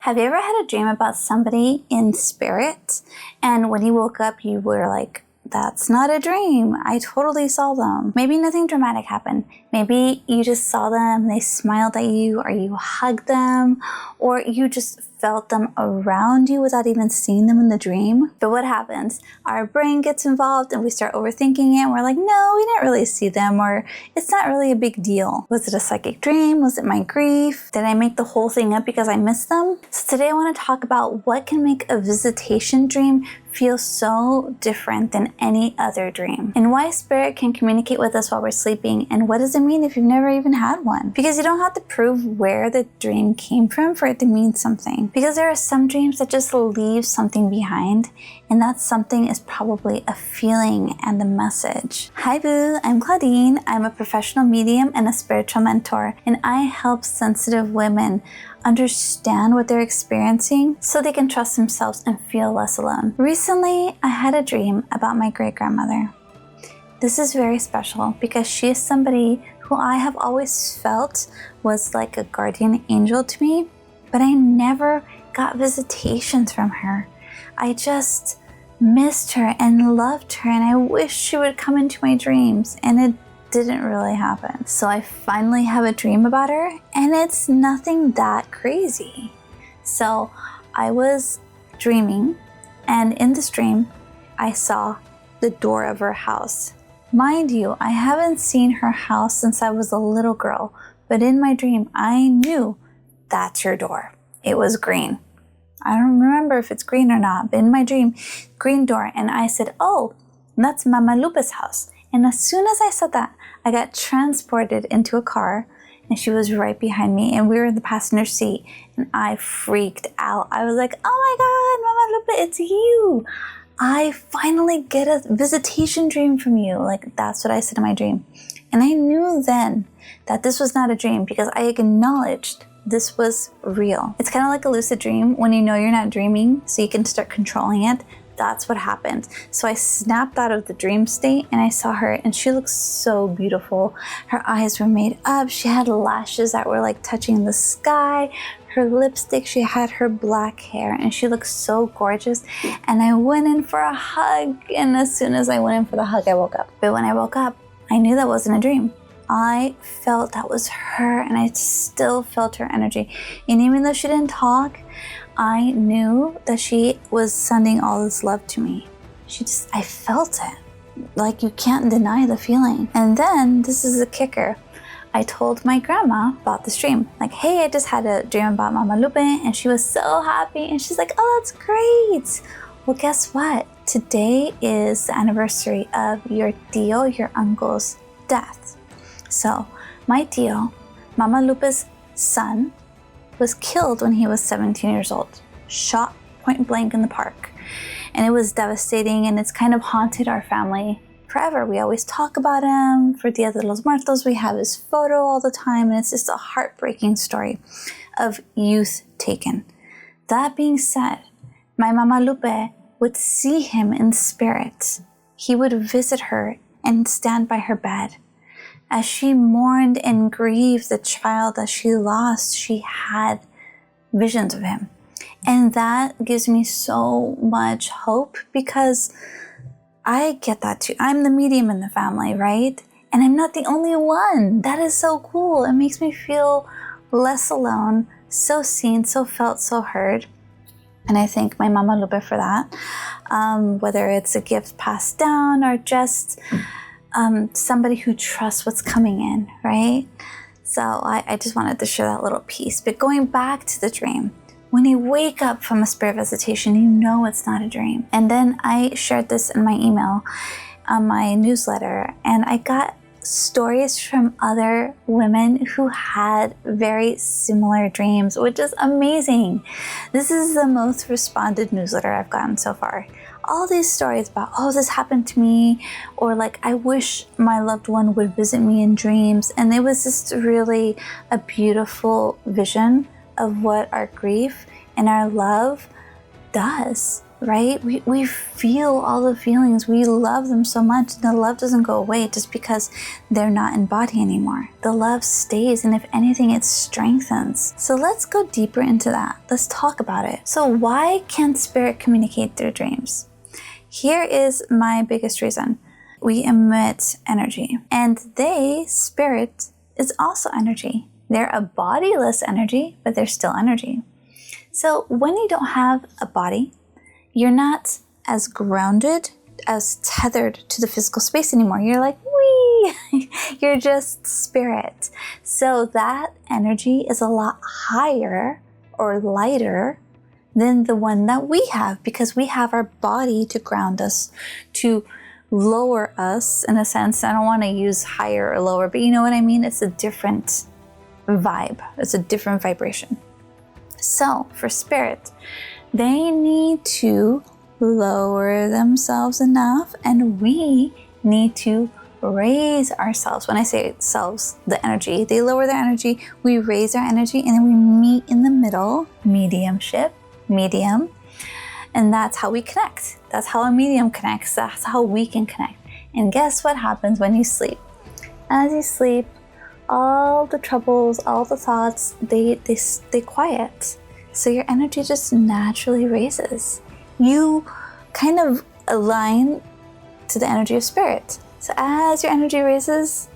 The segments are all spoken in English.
Have you ever had a dream about somebody in spirit, and when you woke up you were like, that's not a dream, I totally saw them? Maybe nothing dramatic happened. Maybe you just saw them, they smiled at you, or you hugged them, or you just felt them around you without even seeing them in the dream. But what happens? Our brain gets involved and we start overthinking it. And we're like, no, we didn't really see them, or it's not really a big deal. Was it a psychic dream? Was it my grief? Did I make the whole thing up because I missed them? So today I want to talk about what can make a visitation dream feel so different than any other dream, and why spirit can communicate with us while we're sleeping, and what does it mean if you've never even had one? Because you don't have to prove where the dream came from for it to mean something. Because there are some dreams that just leave something behind, and that something is probably a feeling and a message. Hi boo, I'm Claudine. I'm a professional medium and a spiritual mentor, and I help sensitive women understand what they're experiencing so they can trust themselves and feel less alone. Recently, I had a dream about my great-grandmother. This is very special because she is somebody who I have always felt was like a guardian angel to me, but I never got visitations from her. I just missed her and loved her, and I wished she would come into my dreams, and it didn't really happen. So I finally have a dream about her, and it's nothing that crazy. So I was dreaming, and in this dream, I saw the door of her house. Mind you, I haven't seen her house since I was a little girl, but in my dream, I knew that's her door. It was green. I don't remember if it's green or not, but in my dream, green door. And I said, oh, that's Mama Lupe's house. And as soon as I said that, I got transported into a car, and she was right behind me, and we were in the passenger seat, and I freaked out. I was like, oh my God, Mama Lupe, it's you. I finally get a visitation dream from you. Like, that's what I said in my dream. And I knew then that this was not a dream because I acknowledged this was real. It's kind of like a lucid dream when you know you're not dreaming, so you can start controlling it. That's what happened. So I snapped out of the dream state and I saw her, and she looked so beautiful. Her eyes were made up. She had lashes that were like touching the sky. Her lipstick, she had her black hair, and she looked so gorgeous. And I went in for a hug, and as soon as I went in for the hug, I woke up. But when I woke up, I knew that wasn't a dream. I felt that was her, and I still felt her energy. And even though she didn't talk, I knew that she was sending all this love to me. I felt it. Like, you can't deny the feeling. And then, this is the kicker. I told my grandma about this dream. Like, hey, I just had a dream about Mama Lupe, and she was so happy. And she's like, oh, that's great. Well, guess what? Today is the anniversary of your tío, your uncle's death. So, my tío, Mama Lupe's son, was killed when he was 17 years old, shot point blank in the park. And it was devastating, and it's kind of haunted our family forever. We always talk about him. For Dia de los Muertos, we have his photo all the time, and it's just a heartbreaking story of youth taken. That being said, my Mama Lupe would see him in spirit. He would visit her and stand by her bed. As she mourned and grieved the child that she lost, she had visions of him. And that gives me so much hope because I get that too. I'm the medium in the family, right? And I'm not the only one. That is so cool. It makes me feel less alone, so seen, so felt, so heard. And I thank my Mama Lupe for that. Whether it's a gift passed down or just somebody who trusts what's coming in, right? So I just wanted to share that little piece. But going back to the dream, when you wake up from a spirit visitation, you know it's not a dream. And then I shared this in my email, on my newsletter, and I got stories from other women who had very similar dreams, which is amazing. This is the most responded newsletter I've gotten so far. All these stories about, oh, this happened to me, or like, I wish my loved one would visit me in dreams. And it was just really a beautiful vision of what our grief and our love does. right? We feel all the feelings. We love them so much. The love doesn't go away just because they're not in body anymore. The love stays, and if anything, it strengthens. So let's go deeper into that. Let's talk about it. So why can't spirit communicate through dreams? Here is my biggest reason. We emit energy, and spirit is also energy. They're a bodiless energy, but they're still energy. So when you don't have a body, you're not as grounded, as tethered to the physical space anymore. You're like, wee, you're just spirit. So that energy is a lot higher or lighter than the one that we have, because we have our body to ground us, to lower us in a sense. I don't want to use higher or lower, but you know what I mean? It's a different vibe. It's a different vibration. So for spirit, they need to lower themselves enough, and we need to raise ourselves. When I say selves, the energy, they lower their energy, we raise our energy, and then we meet in the middle, mediumship, medium, and that's how we connect. That's how a medium connects. That's how we can connect. And guess what happens when you sleep? As you sleep, all the troubles, all the thoughts, they quiet. So your energy just naturally raises. You kind of align to the energy of spirit. So as your energy raises,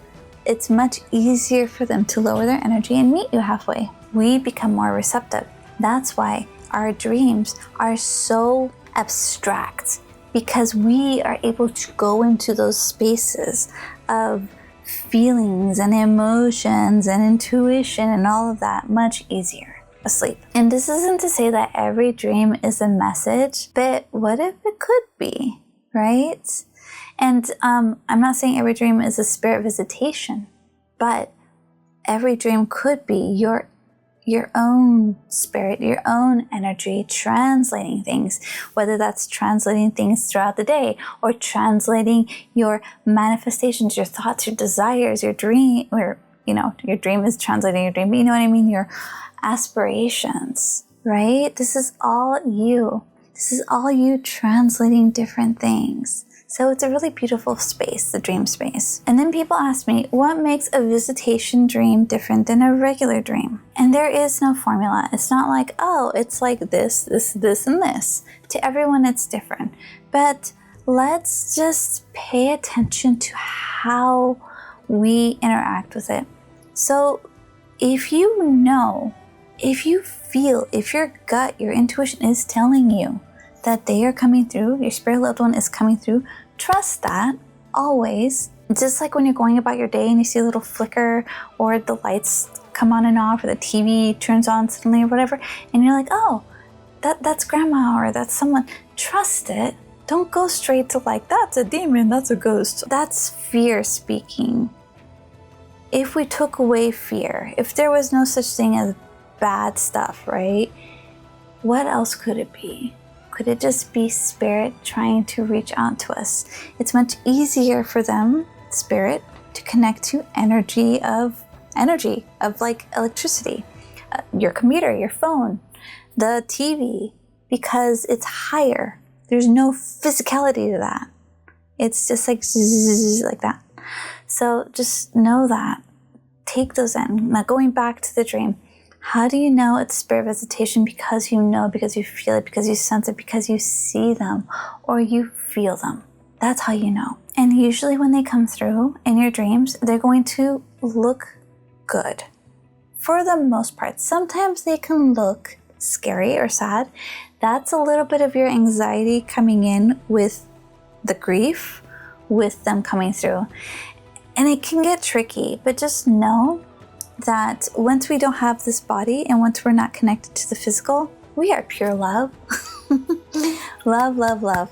it's much easier for them to lower their energy and meet you halfway. We become more receptive. That's why our dreams are so abstract, because we are able to go into those spaces of feelings and emotions and intuition and all of that much easier asleep. And this isn't to say that every dream is a message, but what if it could be, right? And I'm not saying every dream is a spirit visitation, but every dream could be your own spirit, your own energy translating things, whether that's translating things throughout the day or translating your manifestations, your thoughts, your desires, your dream, or, your dream is translating your dream, but you know what I mean? Your aspirations, right? This is all you. This is all you translating different things. So it's a really beautiful space, the dream space. And then people ask me, what makes a visitation dream different than a regular dream? And there is no formula. It's not like, oh, it's like this, and this. To everyone, it's different. But let's just pay attention to how we interact with it. So if you feel, if your gut, your intuition is telling you that they are coming through, your spirit loved one is coming through, trust that always. Just like when you're going about your day and you see a little flicker, or the lights come on and off, or the TV turns on suddenly or whatever, and you're like, oh, that's grandma, or that's someone. Trust it. Don't go straight to like, that's a demon, that's a ghost. That's fear speaking. If we took away fear, if there was no such thing as bad stuff, right? What else could it be? Could it just be spirit trying to reach out to us? It's much easier for them, spirit, to connect to energy of like electricity, your computer, your phone, the TV, because it's higher. There's no physicality to that. It's just like zzz, like that. So just know that. Take those in. Now going back to the dream. How do you know it's spirit visitation? Because you know, because you feel it, because you sense it, because you see them or you feel them. That's how you know. And usually when they come through in your dreams, they're going to look good. For the most part. Sometimes they can look scary or sad. That's a little bit of your anxiety coming in with the grief, with them coming through. And it can get tricky, but just know that once we don't have this body and once we're not connected to the physical, we are pure love. Love, love, love.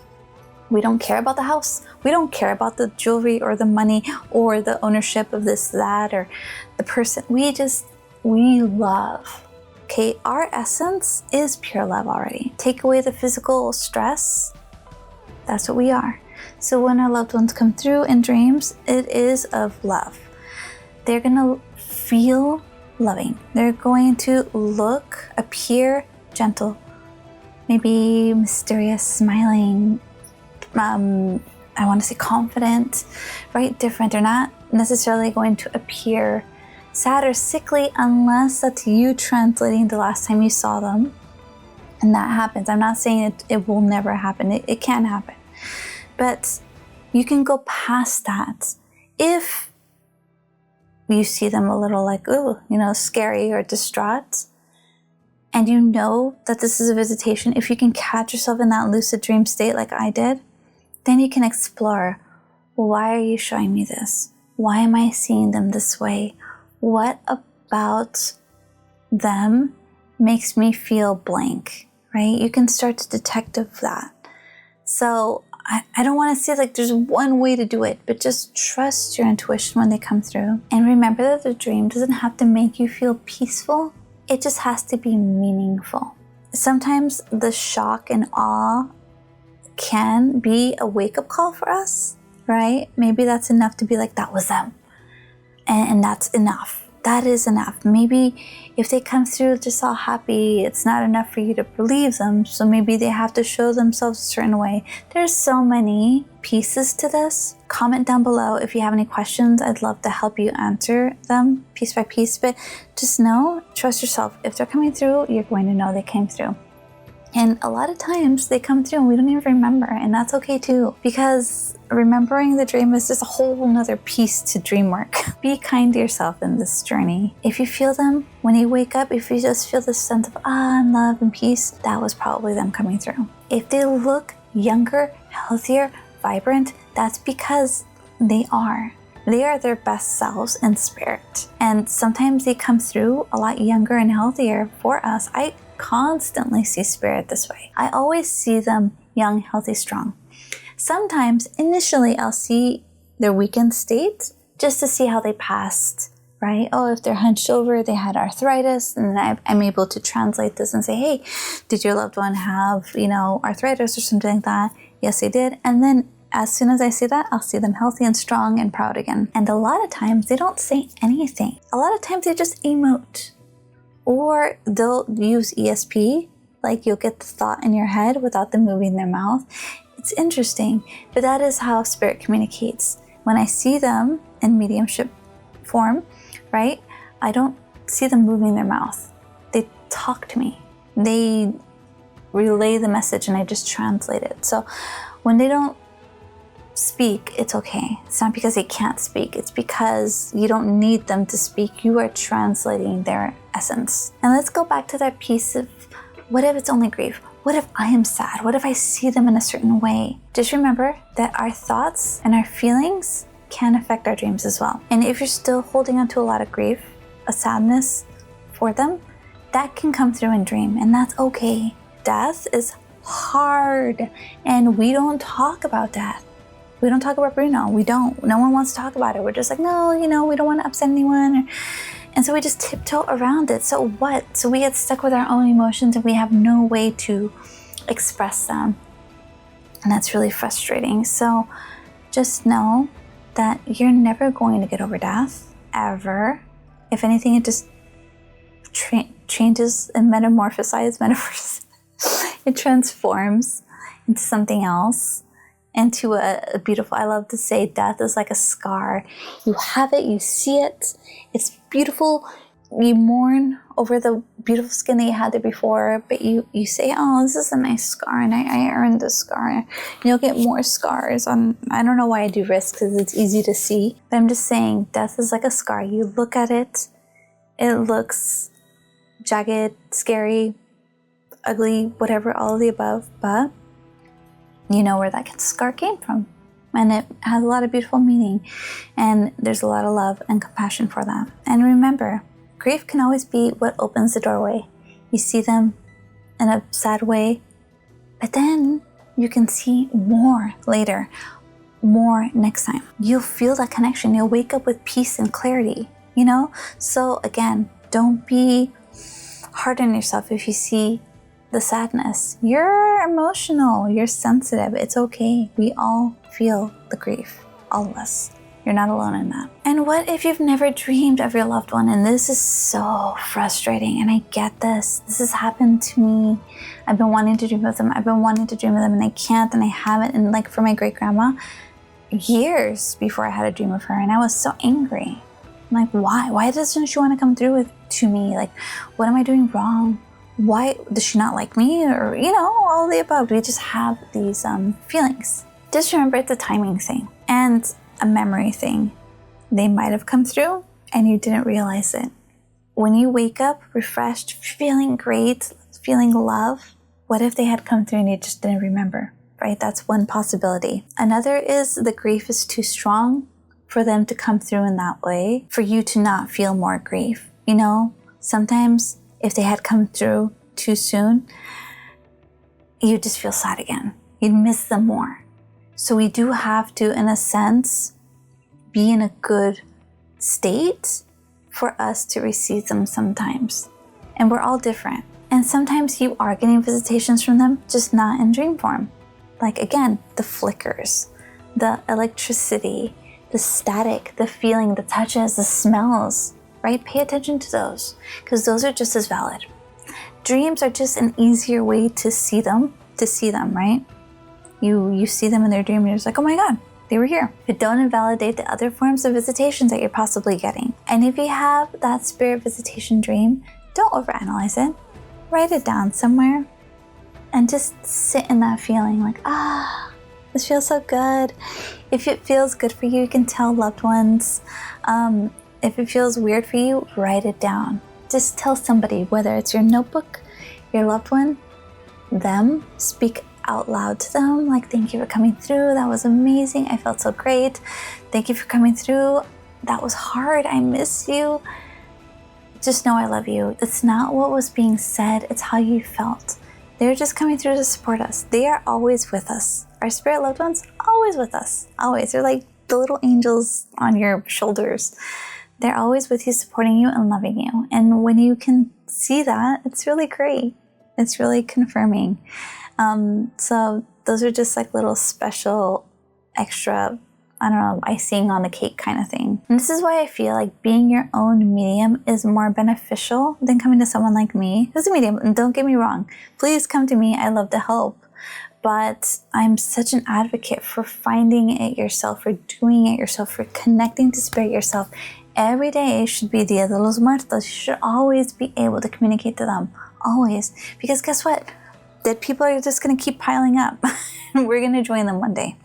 We don't care about the house. We don't care about the jewelry or the money or the ownership of this, that, or the person. We love. Okay, our essence is pure love already. Take away the physical stress. That's what we are. So when our loved ones come through in dreams, it is of love. They're going to feel loving. They're going to appear gentle, maybe mysterious, smiling, I want to say confident, right? Different. They're not necessarily going to appear sad or sickly unless that's you translating the last time you saw them. And that happens. I'm not saying it will never happen. It can happen. But you can go past that if you see them a little like, ooh, scary or distraught. And you know that this is a visitation. If you can catch yourself in that lucid dream state like I did, then you can explore, why are you showing me this? Why am I seeing them this way? What about them makes me feel blank, right? You can start to detect of that. So I don't want to say like there's one way to do it, but just trust your intuition when they come through. And remember that the dream doesn't have to make you feel peaceful. It just has to be meaningful. Sometimes the shock and awe can be a wake-up call for us, right? Maybe that's enough to be like, that was them. And that's enough. That is enough. Maybe if they come through just all happy, it's not enough for you to believe them. So maybe they have to show themselves a certain way. There's so many pieces to this. Comment down below if you have any questions. I'd love to help you answer them piece by piece. But just know, trust yourself. If they're coming through, you're going to know they came through. And a lot of times they come through and we don't even remember, and that's okay too, because remembering the dream is just a whole nother piece to dream work. Be kind to yourself in this journey. If you feel them when you wake up, if you just feel this sense of and love and peace, that was probably them coming through. If they look younger, healthier, vibrant, that's because they are. They are their best selves in spirit. And sometimes they come through a lot younger and healthier for us. I constantly see spirit this way. I always see them young, healthy, strong. Sometimes, initially, I'll see their weakened state just to see how they passed, right? Oh, if they're hunched over, they had arthritis, and I'm able to translate this and say, hey, did your loved one have, arthritis or something like that? Yes, they did. And then as soon as I see that, I'll see them healthy and strong and proud again. And a lot of times, they don't say anything. A lot of times, they just emote. Or they'll use ESP, like you'll get the thought in your head without them moving their mouth. It's interesting, but that is how spirit communicates. When I see them in mediumship form, right, I don't see them moving their mouth. They talk to me. They relay the message and I just translate it. So when they don't speak, it's okay. It's not because they can't speak. It's because you don't need them to speak. You are translating their essence. And let's go back to that piece of, what if it's only grief? What if I am sad? What if I see them in a certain way? Just remember that our thoughts and our feelings can affect our dreams as well. And if you're still holding on to a lot of grief, a sadness for them, that can come through in dream, and that's okay. Death is hard, and we don't talk about death. We don't talk about Bruno. We don't. No one wants to talk about it. We're just like, no, we don't want to upset anyone. And so we just tiptoe around it. So what? So we get stuck with our own emotions and we have no way to express them. And that's really frustrating. So just know that you're never going to get over death, ever. If anything, it just changes and metamorphosizes. It transforms into something else. Into a beautiful, I love to say death is like a scar. You have it, you see it, it's beautiful. You mourn over the beautiful skin that you had there before, but you say, oh, this is a nice scar, and I earned this scar. And you'll get more scars on, I don't know why I do this, because it's easy to see, but I'm just saying death is like a scar. You look at it, it looks jagged, scary, ugly, whatever, all of the above, but you know where that scar came from. And it has a lot of beautiful meaning. And there's a lot of love and compassion for that. And remember, grief can always be what opens the doorway. You see them in a sad way, but then you can see more later, more next time. You'll feel that connection. You'll wake up with peace and clarity, So again, don't be hard on yourself if you see the sadness. You're emotional, you're sensitive, it's okay. We all feel the grief, all of us. You're not alone in that. And what if you've never dreamed of your loved one? And this is so frustrating. And I get this. This has happened to me. I've been wanting to dream of them. I've been wanting to dream of them and I can't and I haven't. And like for my great grandma, years before I had a dream of her. And I was so angry. I'm like, why? Why doesn't she want to come through to me? Like, what am I doing wrong? Why does she not like me? Or, all of the above. We just have these feelings. Just remember it's a timing thing. And a memory thing. They might have come through and you didn't realize it. When you wake up refreshed, feeling great, feeling love, what if they had come through and you just didn't remember, right? That's one possibility. Another is the grief is too strong for them to come through in that way, for you to not feel more grief. Sometimes if they had come through too soon, you just feel sad again. You'd miss them more. So we do have to, in a sense, be in a good state for us to receive them sometimes. And we're all different. And sometimes you are getting visitations from them, just not in dream form. Like again, the flickers, the electricity, the static, the feeling, the touches, the smells, right? Pay attention to those because those are just as valid. Dreams are just an easier way to see them, right? You see them in their dream and you're just like, oh my God, they were here. But don't invalidate the other forms of visitations that you're possibly getting. And if you have that spirit visitation dream, don't overanalyze it. Write it down somewhere and just sit in that feeling like, this feels so good. If it feels good for you, you can tell loved ones. If it feels weird for you, write it down. Just tell somebody, whether it's your notebook, your loved one, them, speak out loud to them, like, thank you for coming through. That was amazing. I felt so great. Thank you for coming through. That was hard. I miss you. Just know I love you. It's not what was being said. It's how you felt. They're just coming through to support us. They are always with us. Our spirit loved ones, always with us. Always. They're like the little angels on your shoulders. They're always with you, supporting you and loving you. And when you can see that, it's really great. It's really confirming. So those are just like little special extra, icing on the cake kind of thing. And this is why I feel like being your own medium is more beneficial than coming to someone like me who's a medium. And don't get me wrong, please come to me. I love to help. But I'm such an advocate for finding it yourself, for doing it yourself, for connecting to spirit yourself. Every day should be Dia de los Muertos. You should always be able to communicate to them. Always. Because guess what? Dead people are just going to keep piling up. We're going to join them one day.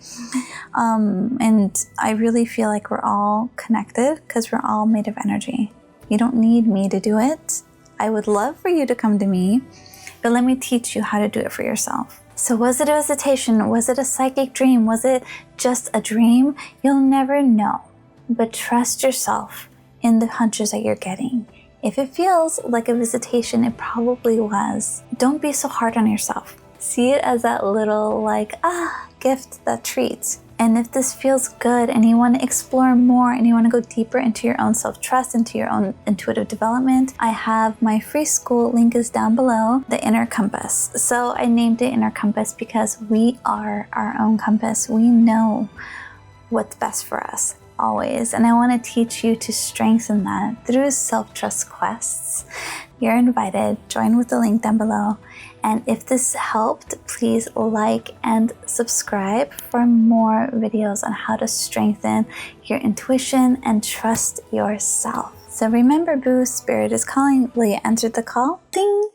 And I really feel like we're all connected because we're all made of energy. You don't need me to do it. I would love for you to come to me, but let me teach you how to do it for yourself. So was it a visitation? Was it a psychic dream? Was it just a dream? You'll never know. But trust yourself in the hunches that you're getting. If it feels like a visitation, it probably was. Don't be so hard on yourself. See it as that little gift, that treat. And if this feels good and you want to explore more and you want to go deeper into your own self-trust, into your own intuitive development, I have my free school, link is down below, the Inner Compass. So I named it Inner Compass because we are our own compass. We know what's best for us. Always. And I want to teach you to strengthen that through self-trust quests. You're invited. Join with the link down below. And if this helped, please like and subscribe for more videos on how to strengthen your intuition and trust yourself. So remember, boo, spirit is calling. Will you answer the call? Ding!